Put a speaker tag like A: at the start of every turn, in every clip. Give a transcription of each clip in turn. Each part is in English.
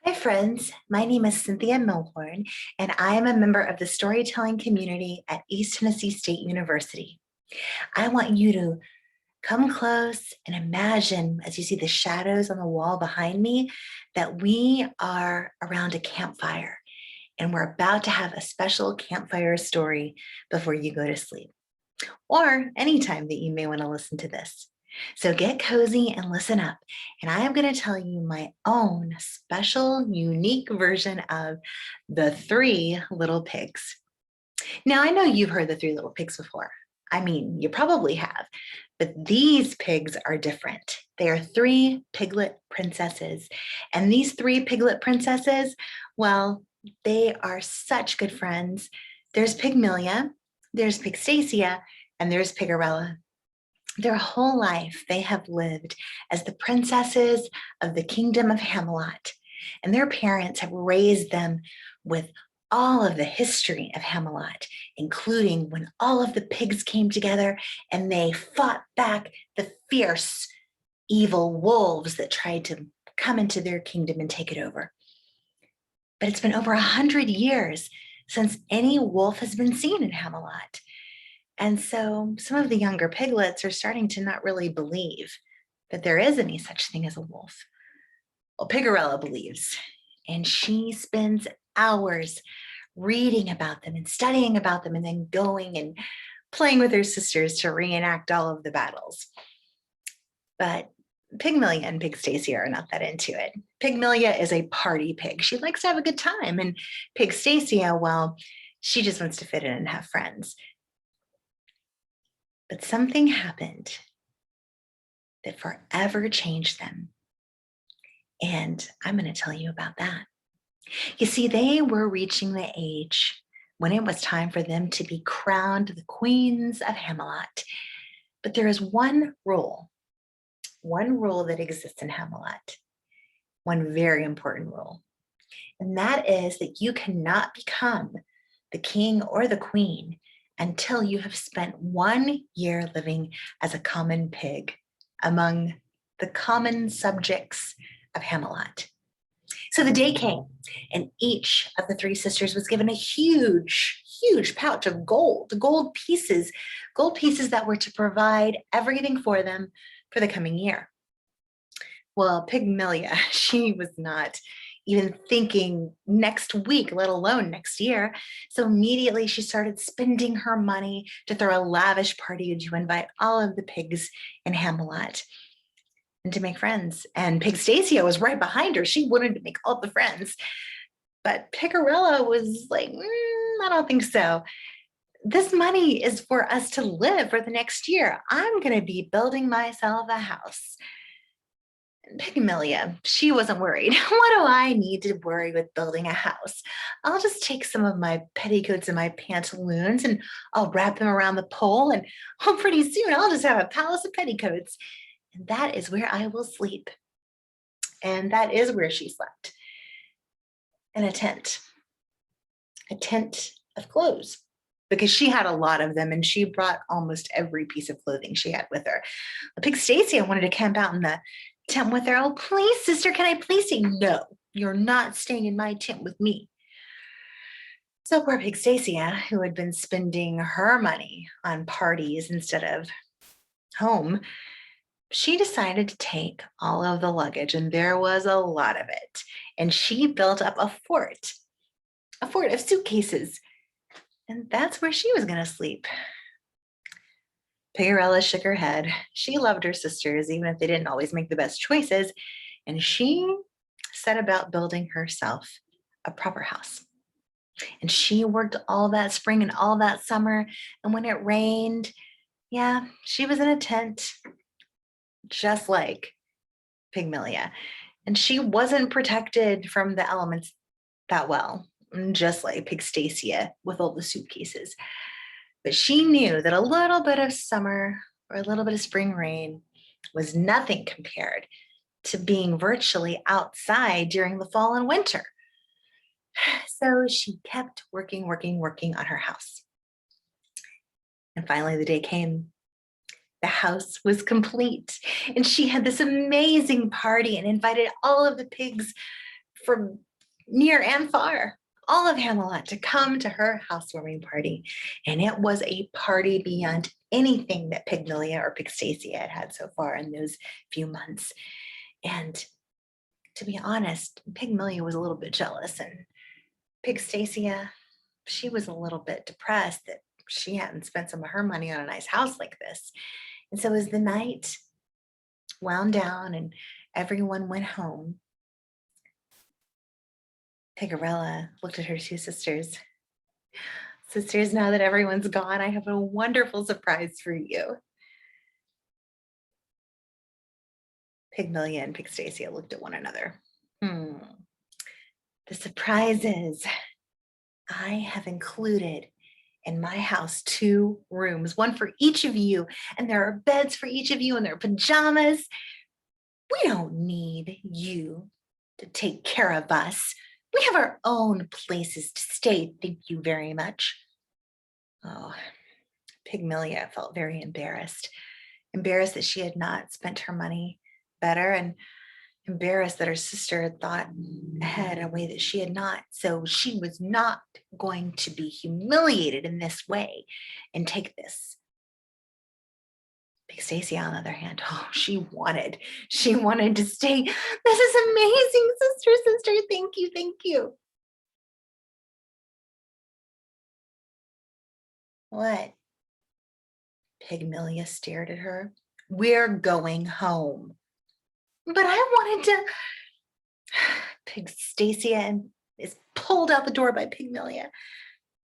A: Hi, friends. My name is Cynthia Millhorn, and I am a member of the storytelling community at East Tennessee State University. I want you to come close and imagine, as you see the shadows on the wall behind me, that we are around a campfire and we're about to have a special campfire story before you go to sleep, or anytime that you may want to listen to this. So get cozy and listen up. And I am going to tell you my own special, unique version of the Three Little Pigs. Now, I know you've heard the Three Little Pigs before. I mean, you probably have, but these pigs are different. They are three piglet princesses. And these three piglet princesses, well, they are such good friends. There's Pygmalion, there's Pigstacia, and there's Pigarella. Their whole life, they have lived as the princesses of the kingdom of Hamelot, and their parents have raised them with all of the history of Hamelot, including when all of the pigs came together and they fought back the fierce, evil wolves that tried to come into their kingdom and take it over. But it's been over 100 years since any wolf has been seen in Hamelot. And so some of the younger piglets are starting to not really believe that there is any such thing as a wolf. Well, Pigarella believes, and she spends hours reading about them and studying about them and then going and playing with her sisters to reenact all of the battles. But Pygmalion and Pigstacia are not that into it. Pygmalion is a party pig. She likes to have a good time. And Pigstacia, well, she just wants to fit in and have friends. But something happened that forever changed them. And I'm going to tell you about that. You see, they were reaching the age when it was time for them to be crowned the queens of Hamelot. But there is one rule that exists in Hamelot, one very important rule. And that is that you cannot become the king or the queen until you have spent 1 year living as a common pig among the common subjects of Hamelot. So the day came, and each of the three sisters was given a huge, huge pouch of gold pieces that were to provide everything for them for the coming year. Well, Pygmalion, she was not even thinking next week, let alone next year. So immediately she started spending her money to throw a lavish party to invite all of the pigs in Hamelot and to make friends. And Pigstacia was right behind her. She wanted to make all the friends. But Picarella was like, I don't think so. This money is for us to live for the next year. I'm going to be building myself a house. Pygmalion, she wasn't worried. What do I need to worry with building a house? I'll just take some of my petticoats and my pantaloons and I'll wrap them around the pole, and pretty soon I'll just have a palace of petticoats. And that is where I will sleep. And that is where she slept. In a tent of clothes, because she had a lot of them and she brought almost every piece of clothing she had with her. Pigstacia wanted to camp out in the tent with her. Oh, please, sister, can I please say no? You're not staying in my tent with me. So poor Pigstacia, who had been spending her money on parties instead of home, she decided to take all of the luggage, and there was a lot of it. And she built up a fort of suitcases. And that's where she was going to sleep. Pigarella shook her head. She loved her sisters, even if they didn't always make the best choices. And she set about building herself a proper house. And she worked all that spring and all that summer. And when it rained, yeah, she was in a tent, just like Pygmalion. And she wasn't protected from the elements that well, just like Pigstacia with all the suitcases. But she knew that a little bit of summer or a little bit of spring rain was nothing compared to being virtually outside during the fall and winter. So she kept working on her house. And finally the day came. The house was complete, and she had this amazing party and invited all of the pigs from near and far, all of Hamelot, to come to her housewarming party. And it was a party beyond anything that Pygmalion or Pygstacia had had so far in those few months. And to be honest, Pygmalion was a little bit jealous, and Pygstacia, she was a little bit depressed that she hadn't spent some of her money on a nice house like this. And so as the night wound down and everyone went home, Pigarella looked at her two sisters. Sisters, now that everyone's gone, I have a wonderful surprise for you. Pygmalion and Pygstacia looked at one another. The surprise is I have included in my house 2 rooms, one for each of you, and there are beds for each of you, and there are pajamas. We don't need you to take care of us. We have our own places to stay, thank you very much. Oh, Pygmalion felt very embarrassed that she had not spent her money better, and embarrassed that her sister had thought ahead in a way that she had not. So she was not going to be humiliated in this way and take this. Pygstacia, on the other hand, she wanted to stay. This is amazing, sister, thank you. What? Pygmalion stared at her. We're going home. But I wanted to. Pygstacia is pulled out the door by Pygmalion.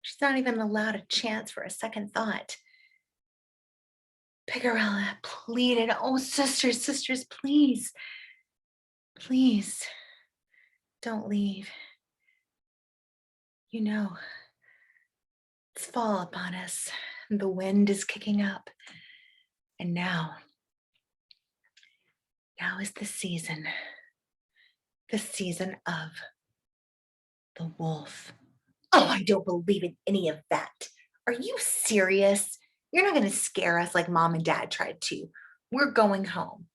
A: She's not even allowed a chance for a second thought. Pigarella pleaded, oh, sisters, please, don't leave. You know, it's fall upon us. The wind is kicking up. And now is the season of the wolf. Oh, I don't believe in any of that. Are you serious? You're not going to scare us like Mom and Dad tried to. We're going home.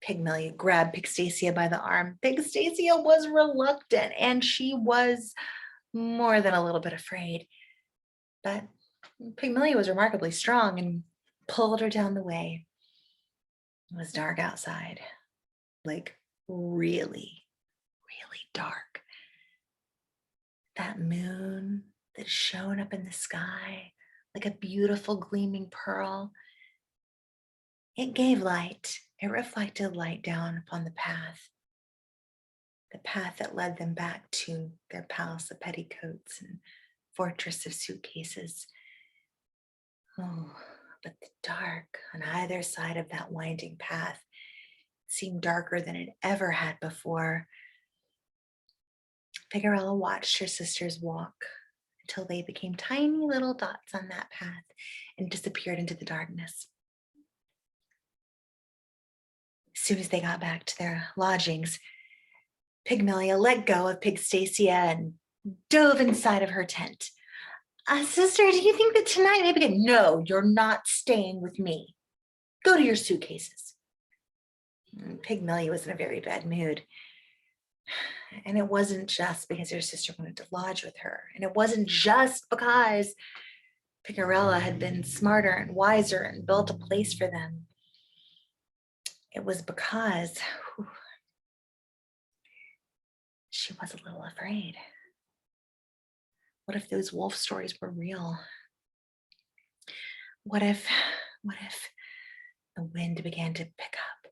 A: Pygmalion grabbed Pygstacia by the arm. Pygstacia was reluctant, and she was more than a little bit afraid. But Pygmalion was remarkably strong and pulled her down the way. It was dark outside, like really, really dark. That moon that shone up in the sky like a beautiful gleaming pearl, it gave light. It reflected light down upon the path that led them back to their palace of petticoats and fortress of suitcases. Oh, but the dark on either side of that winding path seemed darker than it ever had before. Pigarella watched her sisters walk until they became tiny little dots on that path and disappeared into the darkness. As soon as they got back to their lodgings, Pygmalion let go of Pygstacia and dove inside of her tent. Sister, do you think that tonight maybe get? No, you're not staying with me. Go to your suitcases. Pygmalion was in a very bad mood. And it wasn't just because her sister wanted to lodge with her. And it wasn't just because Pigarella had been smarter and wiser and built a place for them. It was because she was a little afraid. What if those wolf stories were real? What if the wind began to pick up?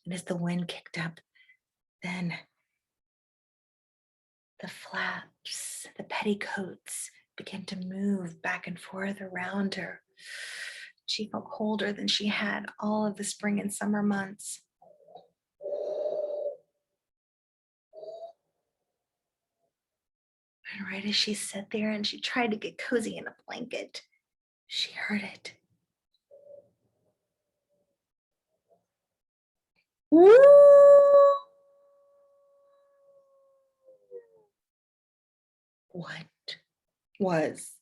A: And as the wind kicked up, then the flaps, the petticoats began to move back and forth around her. She felt colder than she had all of the spring and summer months. And right as she sat there and she tried to get cozy in a blanket, she heard it. Woo! What was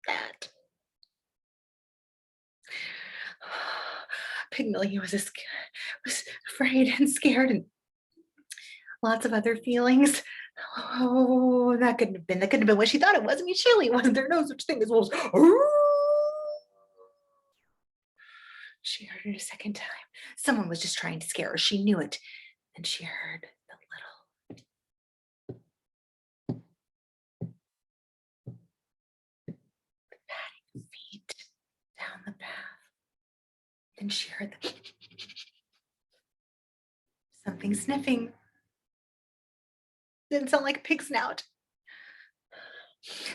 A: that? Pygmalion was afraid and scared and lots of other feelings. Oh, that couldn't have been. That couldn't have been what she thought it was. I mean, surely it wasn't. There no such thing as wolves. She heard it a second time. Someone was just trying to scare her. She knew it. And she heard the padding feet down the path. Then she heard something sniffing. Didn't sound like a pig snout.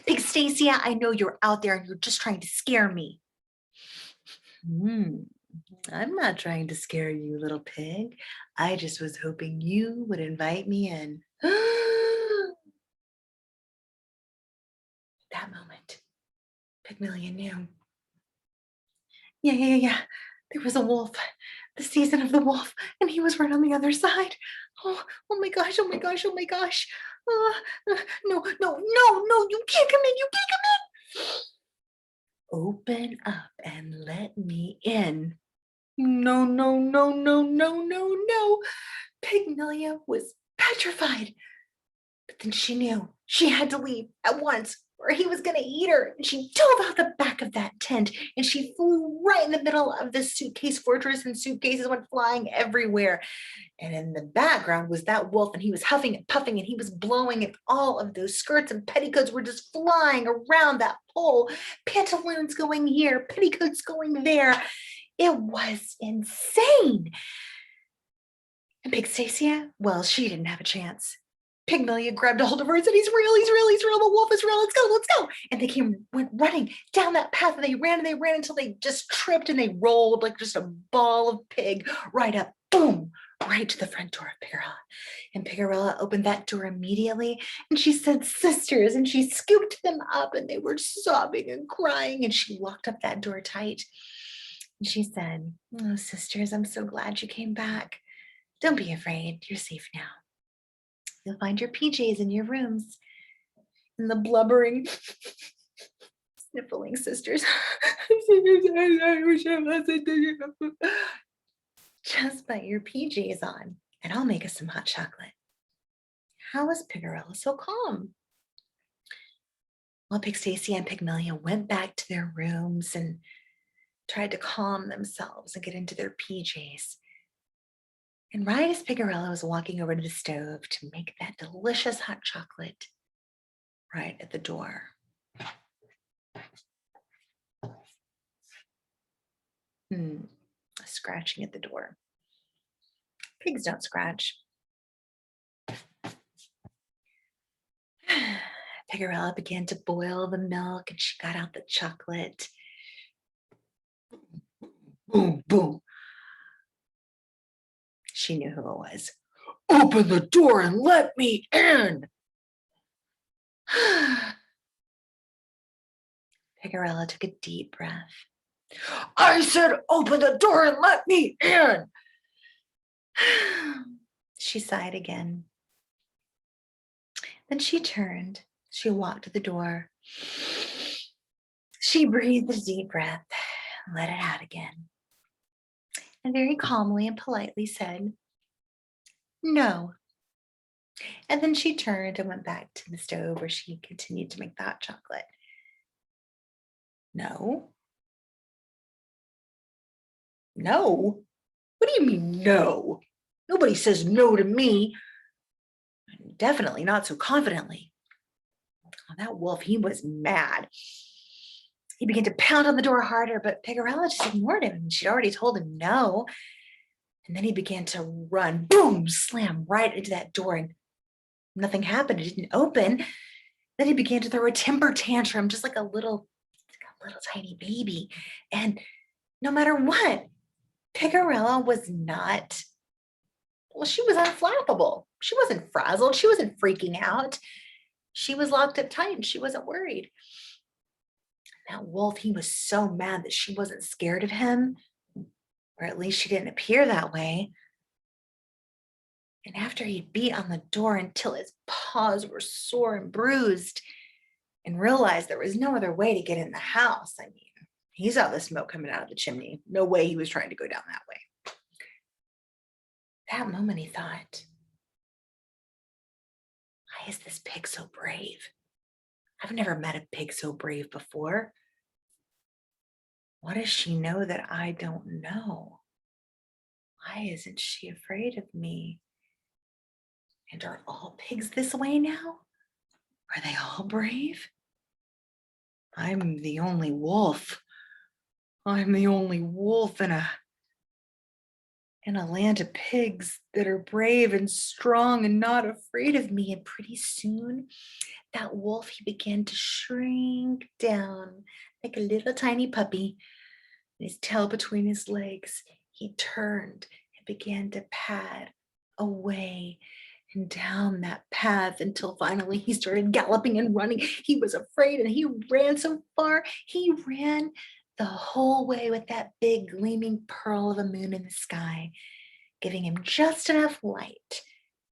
A: Pig Stacia, I know you're out there and you're just trying to scare me. I'm not trying to scare you, little pig. I just was hoping you would invite me in. That moment, Pygmalion knew. Yeah. There was a wolf, the season of the wolf, and he was right on the other side. Oh my gosh. No, you can't come in. You can't come in. Open up and let me in. No. Pygmalion was petrified. But then she knew she had to leave at once or he was going to eat her. And she dove out the back of that tent and she flew right in the middle of the suitcase fortress, and suitcases went flying everywhere. And in the background was that wolf, and he was huffing and puffing and he was blowing, and all of those skirts and petticoats were just flying around that pole. Pantaloons going here, petticoats going there. It was insane. And Pig Stacia, well, she didn't have a chance. Pygmalion grabbed a hold of her and said, he's real, the wolf is real, let's go. And they went running down that path, and they ran until they just tripped and they rolled like just a ball of pig right up, boom, right to the front door of Pigarella. And Pigarella opened that door immediately, and she said, sisters, and she scooped them up, and they were sobbing and crying, and she locked up that door tight. And she said, oh, sisters, I'm so glad you came back. Don't be afraid, you're safe now. You'll find your PJs in your rooms. And the blubbering, sniffling sisters. Just put your PJs on and I'll make us some hot chocolate. How was Pigarella so calm? Well, Pig Stacia and Pygmalion went back to their rooms and tried to calm themselves and get into their PJs. And right as Pigarella was walking over to the stove to make that delicious hot chocolate, right at the door, scratching at the door. Pigs don't scratch. Pigarella began to boil the milk and she got out the chocolate. Boom, boom. She knew who it was. Open the door and let me in. Pigarella took a deep breath. I said, open the door and let me in. She sighed again. Then she turned. She walked to the door. She breathed a deep breath, let it out again, and very calmly and politely said, no. And then she turned and went back to the stove where she continued to make the hot chocolate. No? No? What do you mean, no? Nobody says no to me. Definitely not so confidently. Oh, that wolf, he was mad. He began to pound on the door harder, but Pigarella just ignored him. She'd already told him no. And then he began to run, boom, slam right into that door, and nothing happened. It didn't open. Then he began to throw a temper tantrum, just like a little tiny baby. And no matter what, Pigarella was not, well, she was unflappable. She wasn't frazzled. She wasn't freaking out. She was locked up tight and she wasn't worried. That wolf, he was so mad that she wasn't scared of him, or at least she didn't appear that way. And after he beat on the door until his paws were sore and bruised and realized there was no other way to get in the house, I mean, He saw the smoke coming out of the chimney. No way he was trying to go down that way. That moment he thought, why is this pig so brave? I've never met a pig so brave before. What does she know that I don't know? Why isn't she afraid of me? And are all pigs this way now? Are they all brave? I'm the only wolf. I'm the only wolf in a land of pigs that are brave and strong and not afraid of me. And pretty soon, that wolf, he began to shrink down like a little tiny puppy. His tail between his legs, he turned and began to pad away and down that path until finally he started galloping and running. He was afraid and he ran so far. He ran the whole way with that big gleaming pearl of a moon in the sky, giving him just enough light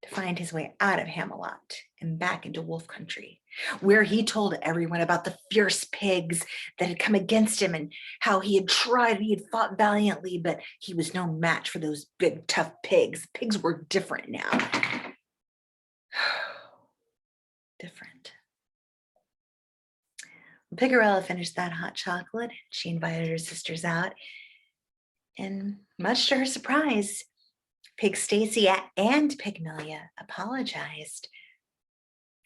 A: to find his way out of Hamelot and back into wolf country, where he told everyone about the fierce pigs that had come against him and how he had tried, he had fought valiantly, but he was no match for those big, tough pigs. Pigs were different now. Different. When Pigarella finished that hot chocolate, she invited her sisters out, and much to her surprise, Pig Stacy and Pygmalion apologized.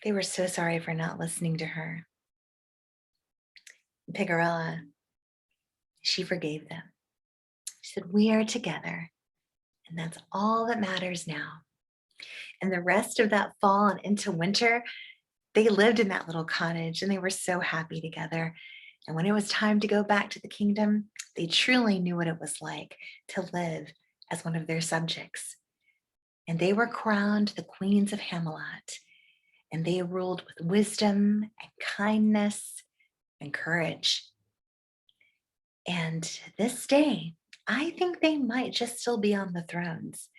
A: They were so sorry for not listening to her. Pigarella, she forgave them. She said, we are together, and that's all that matters now. And the rest of that fall and into winter, they lived in that little cottage and they were so happy together. And when it was time to go back to the kingdom, they truly knew what it was like to live as one of their subjects. And they were crowned the queens of Hamelot, and they ruled with wisdom and kindness and courage. And this day, I think they might just still be on the thrones.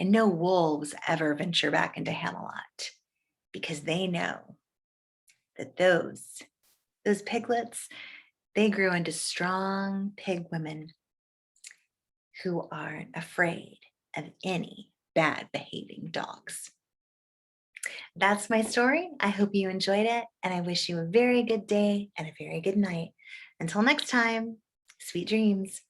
A: And no wolves ever venture back into Hamelot because they know that those piglets, they grew into strong pig women who aren't afraid of any bad behaving dogs. That's my story. I hope you enjoyed it, and I wish you a very good day and a very good night. Until next time, sweet dreams.